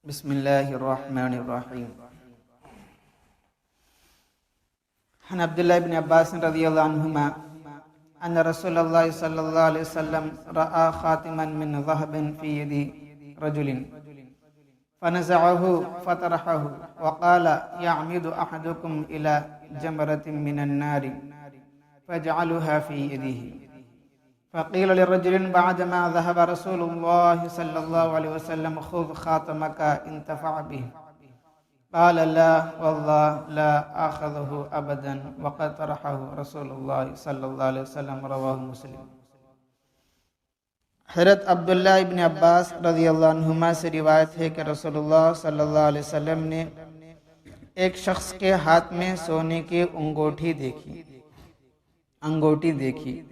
بسم الله الرحمن الرحيم. عن عبد الله بن عباس رضي الله عنهما أن رسول الله صلى الله عليه وسلم رأى خاتما من ذهب في يد رجل فنزعه فطرحه وقال يعمد أحدكم إلى جمرة من النار فاجعلها في يده. فقيل للرجل بعدما ذهب رسول الله صلى الله عليه وسلم خذ خاتمك انتفع به. قال لا والله لا آخذه أبدا وقد طرحه رسول الله صلی اللہ علیہ وسلم. رواہ مسلم. حضرت عبداللہ ابن عباس رضی اللہ عنہما سے روایت ہے کہ رسول اللہ صلی اللہ علیہ وسلم نے ایک شخص کے ہاتھ میں سونے کی انگوٹھی دیکھی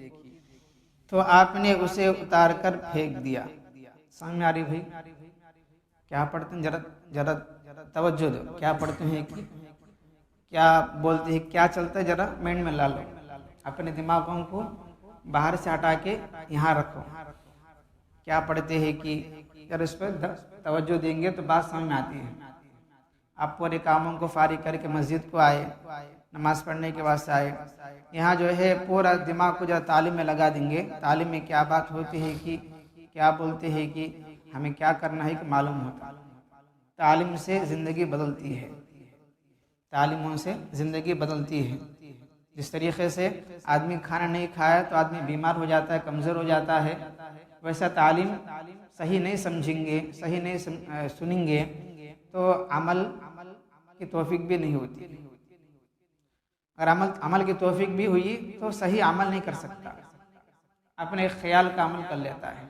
تو آپ نے اسے اتار کر پھینک دیا. سمجھ میں آ رہی بھائی؟ کیا پڑھتے ہیں؟ ذرا توجہ دو. کیا پڑھتے ہیں؟ کیا بولتے ہیں؟ کیا چلتا ہے؟ ذرا مائنڈ میں لا لو. اپنے دماغوں کو باہر سے ہٹا کے یہاں رکھو. کیا پڑھتے ہیں کہ اگر اس پر توجہ دیں گے تو بات سمجھ میں آتی ہے. آپ پورے کاموں کو فارغ کر کے مسجد کو آئے، نماز پڑھنے کے واسطے آئے، یہاں جو ہے پورا دماغ کو جب تعلیم میں لگا دیں گے، تعلیم میں کیا بات ہوتی ہے کہ کیا بولتے ہیں کہ ہمیں کیا کرنا ہے کہ معلوم ہوتا. تعلیم سے زندگی بدلتی ہے، تعلیموں سے زندگی بدلتی ہے. جس طریقے سے آدمی کھانا نہیں کھایا تو آدمی بیمار ہو جاتا ہے، کمزور ہو جاتا ہے، ویسا تعلیم صحیح نہیں سمجھیں گے، صحیح نہیں سنیں گے تو عمل کی توفیق بھی نہیں ہوتی. اگر عمل کی توفیق بھی ہوئی تو صحیح عمل نہیں کر سکتا، اپنے خیال کا عمل کر لیتا ہے.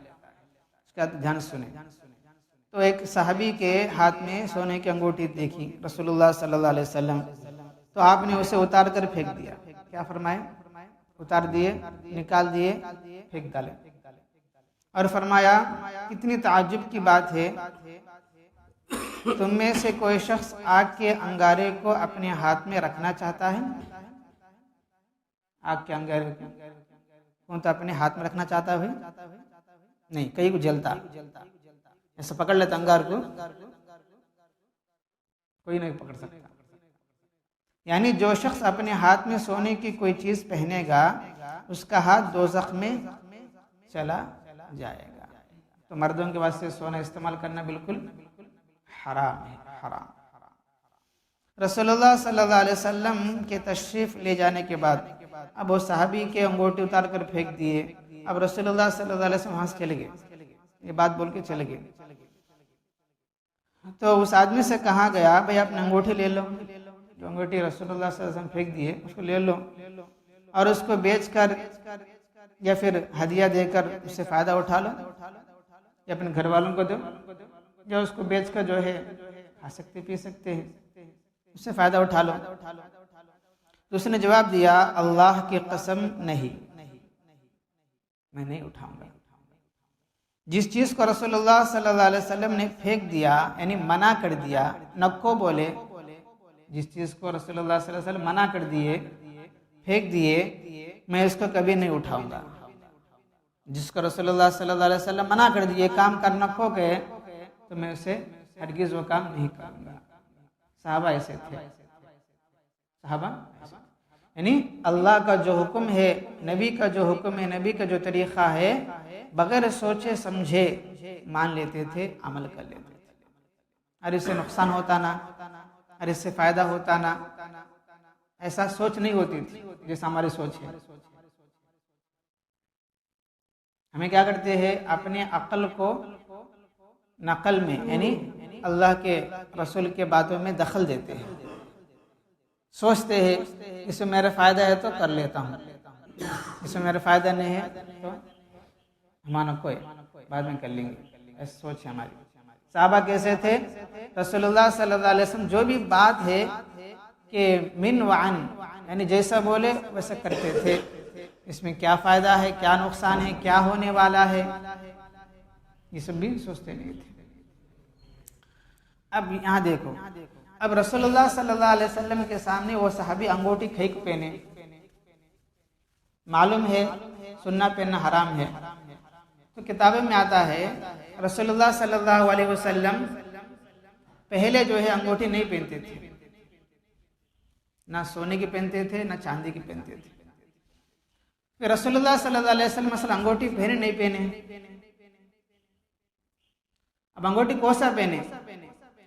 اس کا دھیان سنیں. تو ایک صحابی کے ہاتھ میں سونے کی انگوٹھی دیکھی رسول اللہ صلی اللہ علیہ وسلم، تو آپ نے اسے اتار کر پھینک دیا. کیا فرمائے؟ اتار دیے، نکال دیے، پھینک ڈالے. اور فرمایا کتنی تعجب کی بات ہے، تم میں سے کوئی شخص آگ کے انگارے کو اپنے ہاتھ میں رکھنا چاہتا ہے؟ آگ کے انگارے کو کون تو اپنے ہاتھ میں رکھنا چاہتا ہے؟ نہیں، کئی کو جلتا ایسا پکڑ لیتا انگار کو، کوئی نہیں پکڑ سکتا. یعنی جو شخص اپنے ہاتھ میں سونے کی کوئی چیز پہنے گا اس کا ہاتھ دوزخ میں چلا جائے گا. تو مردوں کے واسطے سونا استعمال کرنا بالکل حرام ہے، حرام. رسول اللہ صلی اللہ علیہ وسلم کے تشریف لے جانے کے بعد اب وہ صحابی کے انگوٹھی اتار کر پھینک دیے. اب رسول اللہ صلی اللہ علیہ وسلم وہاں سے چلے گئے، یہ بات بول کے چلے گئے. تو اس آدمی سے کہا گیا بھائی اپنے انگوٹھی لے لو. جو انگوٹھی رسول اللہ صلی اللہ علیہ وسلم پھینک دیے اس کو لے لو اور اس کو بیچ کر یا پھر ہدیہ دے کر اس سے فائدہ اٹھا لو، یا اپنے گھر والوں کو دو جو اس کو بیچ کر جو ہے کھا سکتے پی سکتے ہیں، اس سے فائدہ اٹھا لو. تو اس نے جواب دیا اللہ کی قسم نہیں، میں نہیں اٹھاؤں گا. جس چیز کو رسول اللہ صلی اللہ علیہ وسلم نے پھینک دیا یعنی منع کر دیا، نکو بولے، جس چیز کو رسول اللہ صلی اللہ علیہ وسلم منع کر دیے، پھینک دیے، میں اس کو کبھی نہیں اٹھاؤں گا. جس کو رسول اللہ صلی اللہ علیہ وسلم منع کر دیے کام کرنا کھو کے تو میں اسے ہرگز وہ کام نہیں کروں گا. صحابہ ایسے تھے، صحابہ یعنی اللہ کا جو حکم ہے، نبی کا جو حکم ہے، نبی کا جو طریقہ ہے، بغیر سوچے سمجھے مان لیتے تھے، عمل کر لیتے تھے. اور اس سے نقصان ہوتا نہ، اور اس سے فائدہ ہوتا نہ، ایسا سوچ نہیں ہوتی تھی جیسا ہماری سوچ ہے. ہمیں کیا کرتے ہیں؟ اپنے عقل کو نقل میں یعنی اللہ کے رسول کے باتوں میں دخل دیتے ہیں. سوچتے ہیں اس میں میرا فائدہ ہے تو کر لیتا ہوں، اس میں میرا فائدہ نہیں ہے تو ہمارا کوئی بعد میں کر لیں گے. ایسی سوچ ہے ہماری. صحابہ کیسے تھے؟ رسول اللہ صلی اللہ علیہ وسلم جو بھی بات ہے کہ من وعن یعنی جیسا بولے ویسا کرتے تھے. اس میں کیا فائدہ ہے، کیا نقصان ہے، کیا ہونے والا ہے، یہ سب بھی سوچتے نہیں تھے. اب یہاں دیکھو، اب رسول اللہ صلی اللہ علیہ وسلم کے سامنے وہ صحابی انگوٹھی کھینک پہنے، معلوم ہے سننا پہننا حرام ہے. تو کتابیں میں آتا ہے رسول اللہ صلی اللہ علیہ وسلم پہلے جو ہے انگوٹھی نہیں پہنتے تھے، نہ سونے کی پہنتے تھے نہ چاندی کی پہنتے تھے. پھر رسول اللہ صلی اللہ علیہ وسلم مثلا انگوٹھی پہنے نہیں پہنے. اب انگوٹھی کون سا پہنے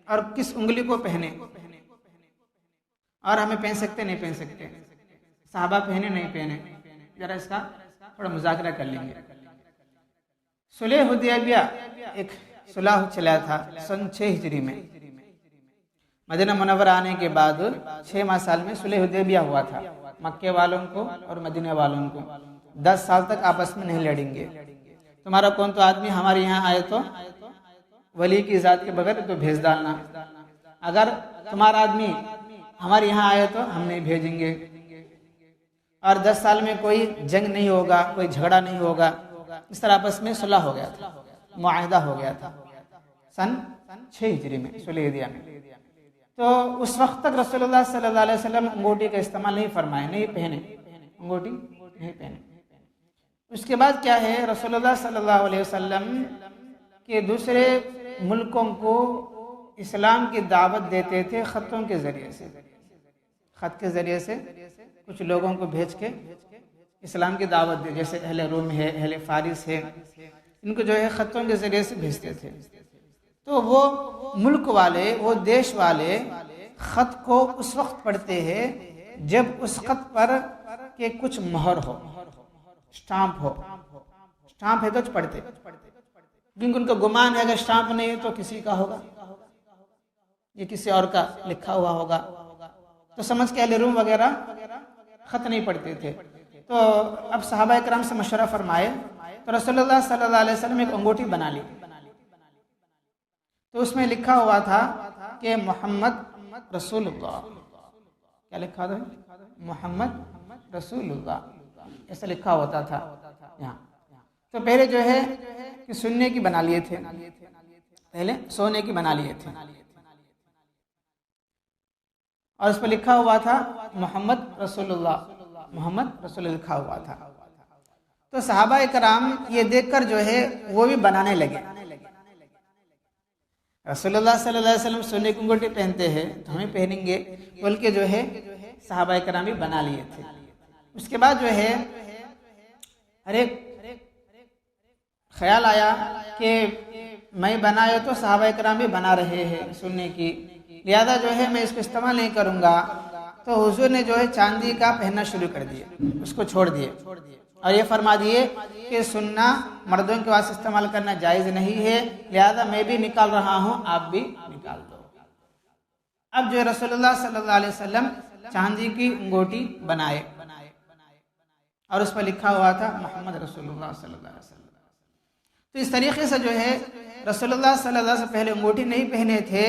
اور کس انگلی کو پہنے، اور ہمیں پہن سکتے نہیں پہن سکتے، صحابہ پہنے نہیں پہنے، ذرا اس کا تھوڑا مذاکرہ کر لیں گے. صلح حدیبیہ ایک صلح چلا تھا سن 6 ہجری میں. مدینہ منورہ آنے کے بعد 6 سال میں صلح حدیبیہ ہوا تھا. مکے والوں کو اور مدینہ والوں کو 10 سال تک آپس میں نہیں لڑیں گے. تمہارا کون تو آدمی ہمارے یہاں آئے تو ولی کی ذات کے بغیر تو بھیج ڈالنا، اگر تمہارا آدمی ہمارے یہاں آئے تو ہم نہیں بھیجیں گے. اور 10 سال میں کوئی جنگ نہیں ہوگا، کوئی جھگڑا نہیں ہوگا. اس طرح آپس میں صلح ہو گیا تھا، معاہدہ ہو گیا تھا سن 6 ہجری میں صلح حدیبیہ میں. تو اس وقت تک رسول اللہ صلی اللہ علیہ وسلم انگوٹھی کا استعمال نہیں فرمائے، نہیں پہنے، انگوٹھی نہیں پہنے. اس کے بعد کیا ہے، رسول اللہ صلی اللہ علیہ وسلم کے دوسرے ملکوں کو اسلام کی دعوت دیتے تھے خطوں کے ذریعے سے. خط کے ذریعے سے کچھ لوگوں کو بھیج کے اسلام کی دعوت دے، جیسے اہل روم ہے، اہل فارس ہے، ان کو جو ہے خطوں کے ذریعے سے بھیجتے تھے. تو وہ ملک والے، وہ دیش والے خط کو اس وقت پڑھتے ہیں جب اس خط پر کہ کچھ مہر ہو، سٹامپ ہو. سٹامپ ہے تو پڑھتے، کیونکہ ان کا گمان ہے اگر سٹامپ نہیں ہے تو کسی کا ہوگا، یہ کسی اور کا لکھا ہوا ہوگا. تو سمجھ کے اہل روم وغیرہ خط نہیں پڑھتے تھے. تو اب صحابہ کرام سے مشورہ فرمائے تو رسول اللہ صلی اللہ علیہ وسلم ایک انگوٹھی بنا لی. تو اس میں لکھا ہوا تھا کہ محمد رسول اللہ. کیا لکھا تھا؟ محمد رسول اللہ، ایسا لکھا ہوتا تھا یہاں. تو پہلے جو ہے کہ سننے کی بنا لیے تھے، پہلے سونے کی بنا لیے تھے، اور اس پر لکھا ہوا تھا محمد رسول اللہ، محمد رسول اللہ لکھا ہوا تھا. تو صحابہ کرام یہ دیکھ کر جو ہے وہ بھی بنانے لگے. رسول اللہ صلی اللہ علیہ وسلم سونے کی انگوٹھی پہنتے ہیں تو ہمیں پہنیں گے، بلکہ جو ہے صحابہ کرام بھی بنا لیے تھے. اس کے بعد جو ہے ہر ایک خیال آیا کہ میں بنائے تو صحابہ کرام بھی بنا رہے ہیں سننے کی، لہذا جو ہے میں اس کو استعمال نہیں کروں گا. تو حضور نے جو ہے چاندی کا پہننا شروع کر دیا، اس کو چھوڑ دیے اور یہ فرما دیے کہ سننا مردوں کے واسطے استعمال کرنا جائز نہیں ہے، لہذا میں بھی نکال رہا ہوں، آپ بھی نکال دو. اب جو رسول اللہ صلی اللہ علیہ وسلم چاندی کی انگوٹھی بنائے اور اس پر لکھا ہوا تھا محمد رسول اللہ صلی اللہ علیہ وسلم. تو اس طریقے سے جو ہے رسول اللہ صلی اللہ علیہ وسلم پہلے انگوٹھی نہیں پہنے تھے،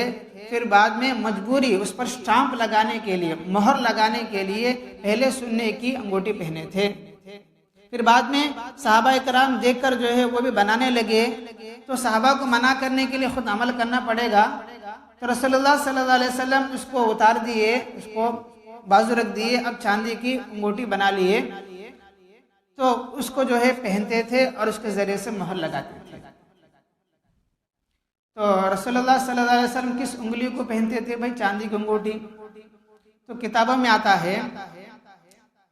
پھر بعد میں مجبوری اس پر سٹامپ لگانے کے لیے، مہر لگانے کے لیے پہلے سننے کی انگوٹھی پہنے تھے. پھر بعد میں صحابہ کرام دیکھ کر جو ہے وہ بھی بنانے لگے. تو صحابہ کو منع کرنے کے لیے خود عمل کرنا پڑے گا. تو رسول اللہ صلی اللہ علیہ وسلم اس کو اتار دیے، اس کو بازو رکھ دیے، اب چاندی کی انگوٹھی بنا لیے. تو اس کو جو ہے پہنتے تھے اور اس کے ذریعے سے مہر لگاتے تھے. تو رسول اللہ صلی اللہ علیہ وسلم کس انگلی کو پہنتے تھے بھائی؟ چاندی کی انگوٹھی. تو کتابوں میں آتا ہے،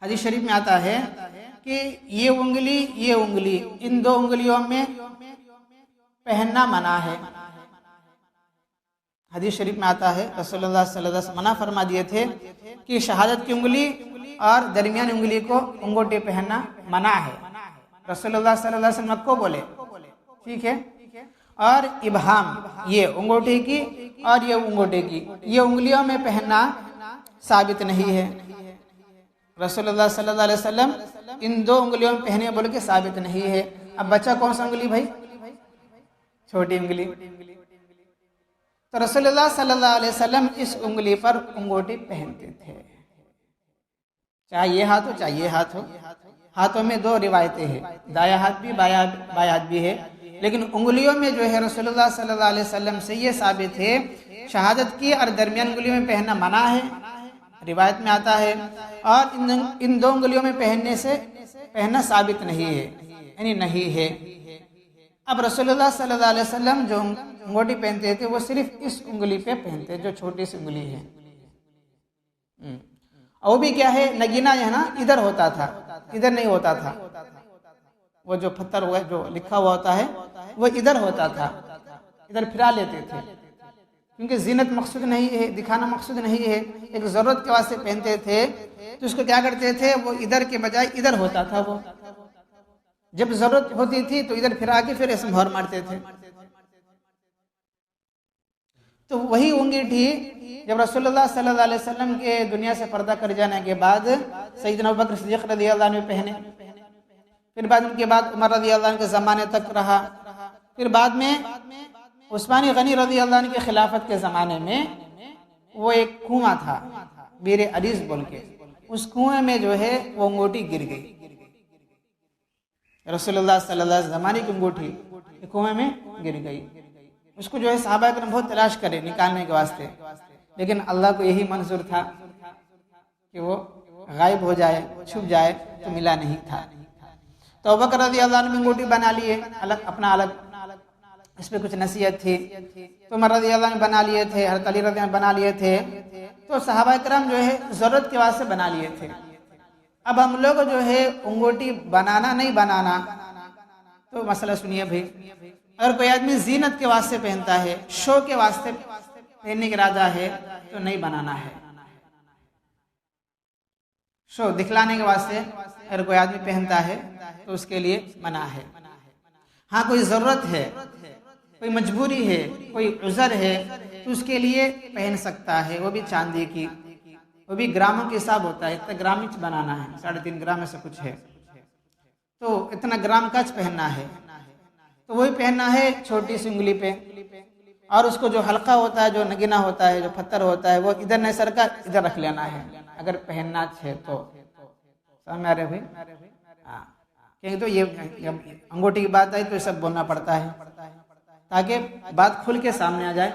حدیث شریف میں آتا ہے کہ یہ انگلی ان 2 انگلیوں میں پہننا منع ہے. حدیث شریف میں آتا ہے رسول اللہ صلی اللہ علیہ وسلم منع فرما دیے تھے کہ شہادت کی انگلی اور درمیانی انگلی کو انگوٹھی پہننا منع ہے. رسول اللہ صلی اللہ علیہ وسلم کو بولے، ٹھیک ہے. اور ابہام، یہ انگوٹھی کی اور یہ انگوٹھی کی، یہ انگلیوں میں پہننا ثابت نہیں ہے. رسول اللہ صلی اللہ علیہ وسلم ان 2 انگلیوں میں پہنے بول کے ثابت نہیں ہے. اب بچہ کون سا انگلی بھائی؟ چھوٹی انگلی. تو رسول اللہ صلی اللہ علیہ وسلم اس انگلی پر انگوٹھی پہنتے تھے، چاہے یہ ہاتھ ہو چاہے یہ ہاتھ ہو. ہاتھوں میں 2 روایتیں ہیں، دایاں ہاتھ بھی بایاں ہاتھ بھی ہے، لیکن انگلیوں میں جو ہے رسول اللہ صلی اللہ علیہ وسلم سے یہ ثابت ہے شہادت کی اور درمیان انگلیوں میں پہننا منع ہے، روایت میں آتا ہے. اور ان 2 انگلیوں میں پہننا ثابت نہیں ہے، یعنی نہیں ہے. اب رسول اللہ صلی اللہ علیہ وسلم جو انگوٹی پہنتے تھے وہ صرف اس انگلی پہ پہنتے جو چھوٹی سی انگلی ہے، اور وہ بھی کیا ہے، نگینہ ہے نا، ادھر ہوتا تھا، ادھر نہیں ہوتا تھا، وہ جو پتھر ہوا جو لکھا ہوا ہوتا ہے وہ ادھر ہوتا تھا، ادھر پھرا لیتے تھے، کیونکہ زینت مقصود نہیں ہے، دکھانا مقصود نہیں ہے، ایک ضرورت کے واسطے پہنتے تھے، تو اس کو کیا کرتے تھے، وہ ادھر کے بجائے ادھر ہوتا تھا، وہ جب ضرورت ہوتی تھی تو ادھر پھرا کے پھر ایسے مہر مارتے تھے۔ تو وہی انگیٹھی جب رسول اللہ صلی اللہ علیہ وسلم کے دنیا سے پردہ کر جانے کے بعد سیدنا ابوبکر صدیق رضی اللہ عنہ پہنے، پھر بعد ان کے بعد عمر رضی اللہ عنہ کے زمانے تک رہا، پھر بعد میں عثمان غنی رضی اللہ عنہ کی خلافت کے زمانے میں وہ ایک کنواں تھا بیر عریض بول کے، اس کنویں میں جو ہے وہ انگوٹھی گر گئی، رسول اللہ صلی اللہ علیہ وسلم زمانے کی انگوٹھی کنویں میں گر گئی، اس کو جو ہے صحابہ کرام بہت تلاش کرے نکالنے کے واسطے، لیکن اللہ کو یہی منظور تھا کہ وہ غائب ہو جائے، چھپ جائے، تو ملا نہیں تھا۔ تو ابوبکر رضی اللہ عنہ انگوٹھی بنا لیے الگ، اپنا الگ، اس پہ کچھ نصیحت تھی، تو عمر رضی اللہ عنہ بنا لیے تھے، حضرت علی رضی اللہ عنہ بنا لیے تھے، تو صحابہ کرام جو ہے ضرورت کے واسطے بنا لیے تھے۔ اب ہم لوگ جو ہے انگوٹھی بنانا نہیں بنانا، تو مسئلہ سنیے بھائی، اگر کوئی آدمی زینت کے واسطے پہنتا ہے، شو کے واسطے پہننے کا ارادہ ہے، تو نہیں بنانا ہے، شو دکھلانے کے واسطے اگر کوئی آدمی پہنتا ہے تو اس کے لیے منع ہے۔ ہاں کوئی ضرورت ہے، کوئی مجبوری ہے، کوئی عذر ہے، تو اس کے لیے پہن سکتا ہے، وہ بھی چاندی کی، وہ بھی گراموں کے حساب ہوتا ہے، اتنا گرام انچ بنانا ہے، 3.5 گرام میں سے کچھ ہے، تو اتنا گرام کچ پہننا ہے، تو وہی پہننا ہے چھوٹی سی انگلی پہ، اور اس کو جو حلقہ ہوتا ہے، جو نگینہ ہوتا ہے، جو پتھر ہوتا ہے، وہ ادھر نہیں سر کا ادھر رکھ لینا ہے اگر پہننا ہے تو۔ سمجھ آ رہے بھائی؟ کیونکہ تو یہ انگوٹھی کی بات آئی تو یہ سب بولنا پڑتا ہے تاکہ بات کھل کے سامنے آ جائے۔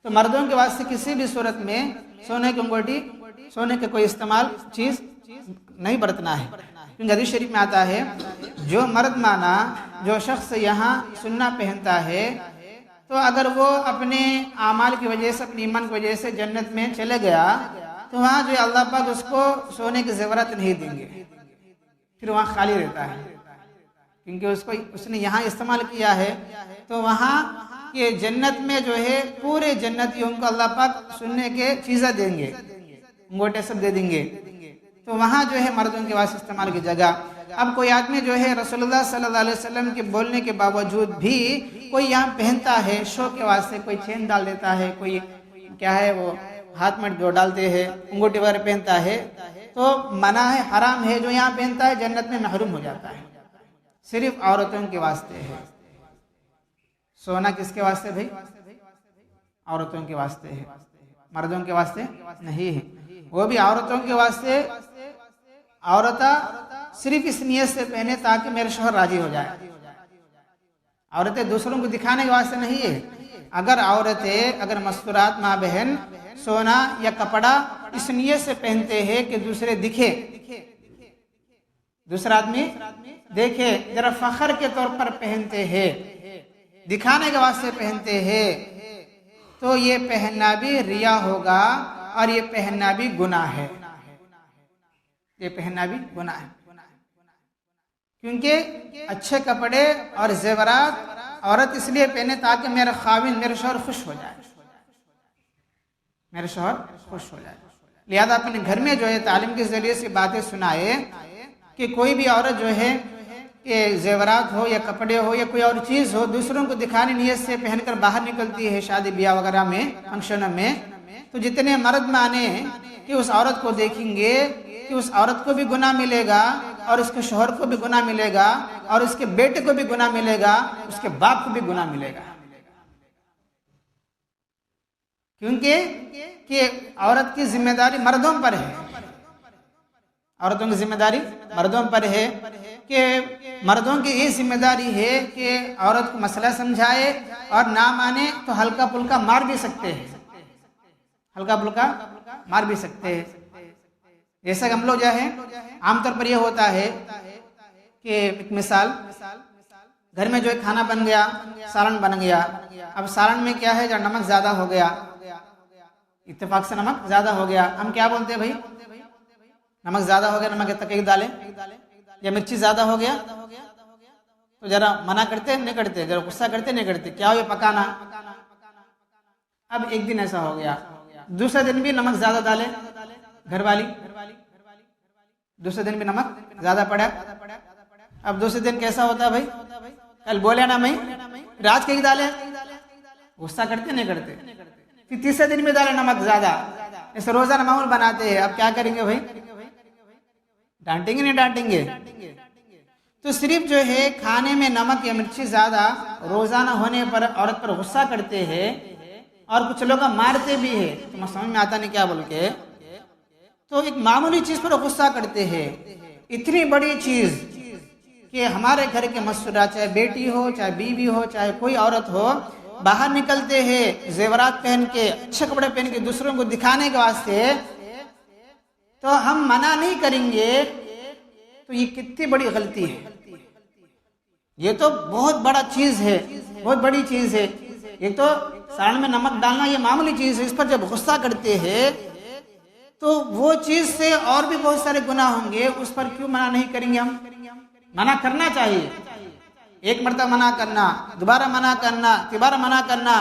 تو مردوں کے واسطے کسی بھی صورت میں سونے کی انگوٹھی، سونے کے کوئی استعمال چیز نہیں برتنا ہے، کیونکہ حدیث شریف میں آتا ہے جو مرد مانا، جو شخص یہاں سننا پہنتا ہے، تو اگر وہ اپنے اعمال کی وجہ سے، اپنی ایمان کی وجہ سے جنت میں چلے گیا، تو وہاں جو اللہ پاک اس کو سونے کے زیورات نہیں دیں گے، پھر وہاں خالی رہتا ہے، کیونکہ اس نے یہاں استعمال کیا ہے، تو وہاں کہ جنت میں جو ہے پورے جنتیوں کو اللہ پاک سننے کے چیزیں دیں گے، انگوٹے سب دے دیں گے، تو وہاں جو ہے مردوں کے واسطے استعمال کی جگہ۔ اب کوئی آدمی جو ہے رسول اللہ صلی اللہ علیہ وسلم کے بولنے کے باوجود بھی کوئی یہاں پہنتا ہے شو کے واسطے، کوئی چین ڈال دیتا ہے، کوئی کیا ہے وہ ہاتھ میں جو ڈالتے ہیں انگوٹی وغیرہ پہنتا ہے، تو منع ہے، حرام ہے، جو یہاں پہنتا ہے جنت میں محروم ہو جاتا ہے۔ صرف عورتوں کے واسطے ہے سونا، کس کے واسطے بھائی؟ عورتوں کے واسطے ہے، مردوں کے واسطے نہیں ہے، وہ بھی عورتوں کے واسطے۔ عورتیں صرف اس نیت سے پہنے تاکہ میرے شوہر راضی ہو جائے، عورتیں دوسروں کو دکھانے کے واسطے نہیں ہے۔ اگر مستورات ماں بہن سونا یا کپڑا اس نیت سے پہنتے ہیں کہ دوسرے دکھے، دوسرا آدمی دیکھے، ذرا فخر کے طور پر پہنتے ہیں، دکھانے کے واسطے پہنتے ہیں، تو یہ پہننا بھی ریا ہوگا اور یہ پہننا بھی گناہ ہے، یہ پہننا بھی گناہ ہے، کیونکہ اچھے کپڑے اور زیورات عورت اس لیے پہنے تاکہ میرا خاوند، میرے شوہر خوش ہو جائے، میرے شوہر خوش ہو جائے۔ لہذا اپنے گھر میں جو ہے تعلیم کے ذریعے سے باتیں سنائے کہ کوئی بھی عورت جو ہے کہ زیورات ہو یا کپڑے ہو یا کوئی اور چیز ہو، دوسروں کو دکھانے نیت سے پہن کر باہر نکلتی ہے شادی بیاہ وغیرہ میں، فنکشنوں میں، تو جتنے مرد مانے کہ اس عورت کو دیکھیں گے کہ اس عورت کو بھی گناہ ملے گا اور اس کے شوہر کو بھی گناہ ملے گا اور اس کے بیٹے کو بھی گناہ ملے گا، اس کے باپ کو بھی گناہ ملے گا، کیونکہ کہ عورت کی ذمہ داری مردوں پر ہے، عورتوں کی ذمہ داری مردوں پر ہے، کہ مردوں کی یہ ذمہ داری ہے کہ عورت کو مسئلہ سمجھائے اور نہ مانے تو ہلکا پھلکا مار بھی سکتے ہیں، ہلکا پھلکا مار بھی سکتے ہیں۔ جیسا کہ ہم لوگ جو ہے عام طور پر یہ ہوتا ہے کہ ایک مثال گھر میں جو ہے کھانا بن گیا، سالن بن گیا، اب سالن میں کیا ہے، جو نمک زیادہ ہو گیا، اتفاق سے نمک زیادہ ہو گیا، ہم کیا بولتے ہیں بھائی، نمک زیادہ ہو گیا، نمک تک ایک ڈالیں، یا مرچی زیادہ ہو گیا تو ذرا منع کرتے نہیں کرتے، ذرا غصہ کرتے نہیں کرتے، کیا ہو یہ پکانا. اب ایک دن ایسا ہو گیا، دوسرے دن بھی نمک زیادہ ڈالے گھر والی، دوسرے دن بھی نمک زیادہ پڑا. اب دوسرے دن کیسا ہوتا ہے بھائی، کل بولے نا میں راج کے ہی ڈالے، غصہ کرتے نہیں کرتے. پھر تیسرے دن میں ڈالے نمک زیادہ، ایسے روزانہ معمول بناتے ہیں. اب کیا کریں گے بھائی، ڈانٹیں گے نہیں ڈانٹیں گے؟ تو صرف جو ہے کھانے میں نمک یا مرچی زیادہ روزانہ ہونے پر عورت پر غصہ کرتے ہیں، اور کچھ لوگ مارتے بھی ہیں. تو سمجھ میں آتا نہیں کیا بول کے، تو ایک معمولی چیز پر غصہ کرتے ہیں. اتنی بڑی چیز کہ ہمارے گھر کے مسئولات، چاہے بیٹی ہو، چاہے بیوی ہو، چاہے کوئی عورت ہو، باہر نکلتے ہیں زیورات پہن کے، اچھے کپڑے پہن کے دوسروں کو دکھانے کے واسطے، تو ہم منع نہیں کریں گے تو یہ کتنی بڑی غلطی ہے. یہ تو بہت بڑا چیز ہے، بہت بڑی چیز ہے. ایک تو سالن میں نمک ڈالنا یہ معمولی چیز ہے، اس پر جب غصہ کرتے ہیں تو وہ چیز سے اور بھی بہت سارے گناہ ہوں گے، اس پر کیوں منع نہیں کریں گے؟ ہم منع کرنا چاہیے، ایک مرتبہ منع کرنا، دوبارہ منع کرنا، تیسرا منع کرنا.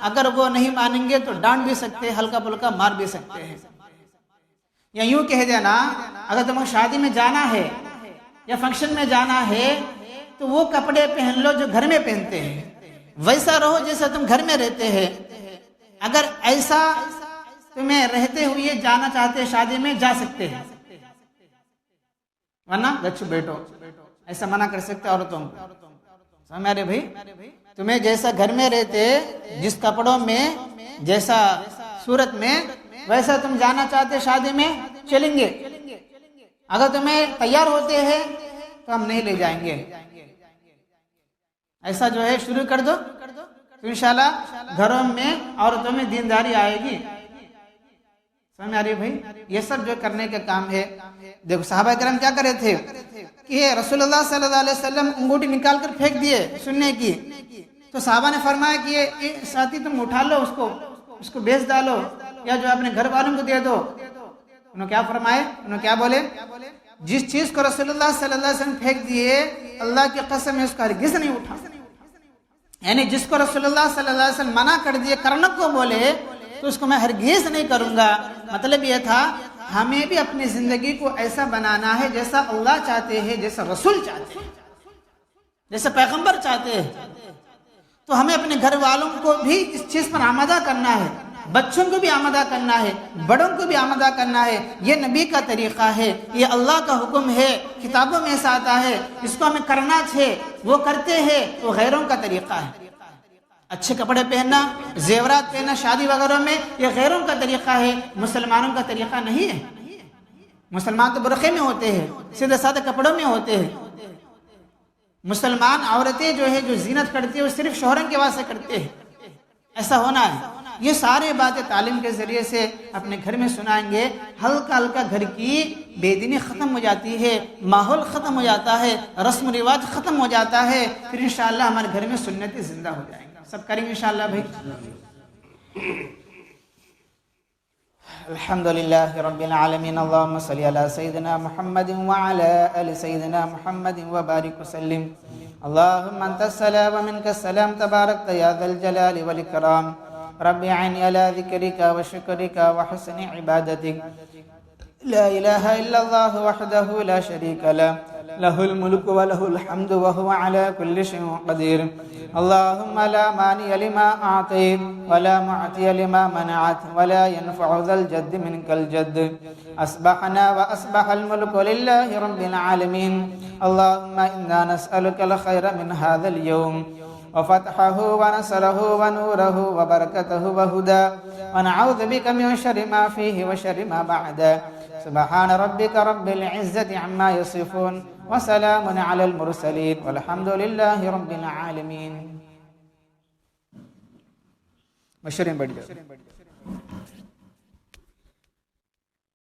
اگر وہ نہیں مانیں گے تو ڈانٹ بھی سکتے ہیں، ہلکا پھلکا مار بھی سکتے ہیں. یا یوں کہہ دینا، اگر تمہیں شادی میں جانا ہے یا فنکشن میں جانا ہے تو وہ کپڑے پہن لو جو گھر میں پہنتے ہیں، ویسا رہو جیسا تم گھر میں رہتے ہیں. اگر ایسا تمہیں رہتے ہوئے جانا چاہتے شادی میں، جا سکتے ہیں، ورنہ گچھ بیٹھو. ایسا منع کر سکتے عورتوں کو. سمجھ میرے بھائی، تمہیں جیسا گھر میں رہتے، جس کپڑوں میں، جیسا صورت میں، ویسا تم جانا چاہتے شادی میں، چلیں گے. اگر تمہیں تیار ہوتے ہیں تو ہم نہیں لے جائیں گے. ایسا جو ہے شروع کر دو تو انشاءاللہ گھروں میں عورتوں میں دینداری آئے گی. سمجھ آ رہی ہے بھائی؟ یہ سب جو کرنے کا کام ہے. دیکھو صحابہ کرام کیا کرے تھے کہ رسول اللہ صلی اللہ علیہ وسلم انگوٹھی نکال کر پھینک دیے سننے کی، تو صحابہ نے فرمایا کہ یہ ساتھی تم اٹھا لو، اس کو بیچ ڈالو، یا جو اپنے گھر والوں کو دے دو. انہوں کیا فرمائے، انہوں کیا بولے، جس چیز کو رسول اللہ صلی اللہ علیہ وسلم پھینک دیے، اللہ کی قسم ہے اس کا ہرگز نہیں اٹھا. یعنی جس کو رسول اللہ صلی اللہ علیہ وسلم منع کر دیے کرنے کو بولے تو اس کو میں ہرگز نہیں کروں گا. مطلب یہ تھا ہمیں بھی اپنی زندگی کو ایسا بنانا ہے جیسا اللہ چاہتے ہیں، جیسا رسول چاہتے ہیں، جیسا پیغمبر چاہتے ہیں. تو ہمیں اپنے گھر والوں کو بھی اس چیز پر آمادہ کرنا ہے، بچوں کو بھی آمادہ کرنا ہے، بڑوں کو بھی آمادہ کرنا ہے. یہ نبی کا طریقہ ہے، یہ اللہ کا حکم ہے، کتابوں میں ایسا آتا ہے، اس کو ہمیں کرنا ہے. وہ کرتے ہیں وہ غیروں کا طریقہ ہے. اچھے کپڑے پہننا، زیورات پہننا شادی وغیرہ میں، یہ غیروں کا طریقہ ہے، مسلمانوں کا طریقہ نہیں ہے. مسلمان تو برقعے میں ہوتے ہیں، سیدھے سادھے کپڑوں میں ہوتے ہیں. مسلمان عورتیں جو ہے جو زینت کرتی ہے وہ صرف شوہروں کے واسطے کرتے ہیں. ایسا ہونا ہے. یہ سارے باتیں تعلیم کے ذریعے سے اپنے گھر میں سنائیں گے. ہلکا ہلکا گھر کی بے دینی ختم ہو جاتی ہے، ماحول ختم ہو جاتا ہے، رسم و رواج ختم ہو جاتا ہے. پھر انشاءاللہ ہمارے گھر میں سنتیں زندہ ہو جائیں گے. سب کریں گے انشاءاللہ بھائی. الحمدللہ رب العالمین. اللہم صلی علی سیدنا محمد وعلی آل سیدنا محمد وبارک وسلم. اللہم انت السلام ومنک السلام تبارکت یا ذا الجلال والاکرام. رب اعنی علی ذکرک وشکرک وحسن عبادتک. لا الہ الا اللہ وحدہ لا شریک له، له الملک وله الحمد وهو على كل شيء قدير. اللهم لا مانع لما أعطيت ولا معطي لما منعت ولا ينفع ذا الجد منك الجد. أصبحنا وأصبح الملك لله رب العالمين. اللهم إنا نسألك الخير من هذا اليوم وفتحه ونصره ونوره وبركته وهدى، ونعوذ بك من شر ما فيه وشر ما بعد. سبحان ربك رب العزة عما يصفون وسلام على المرسلين والحمد لله رب العالمين. مشرين بڑھ جاؤ.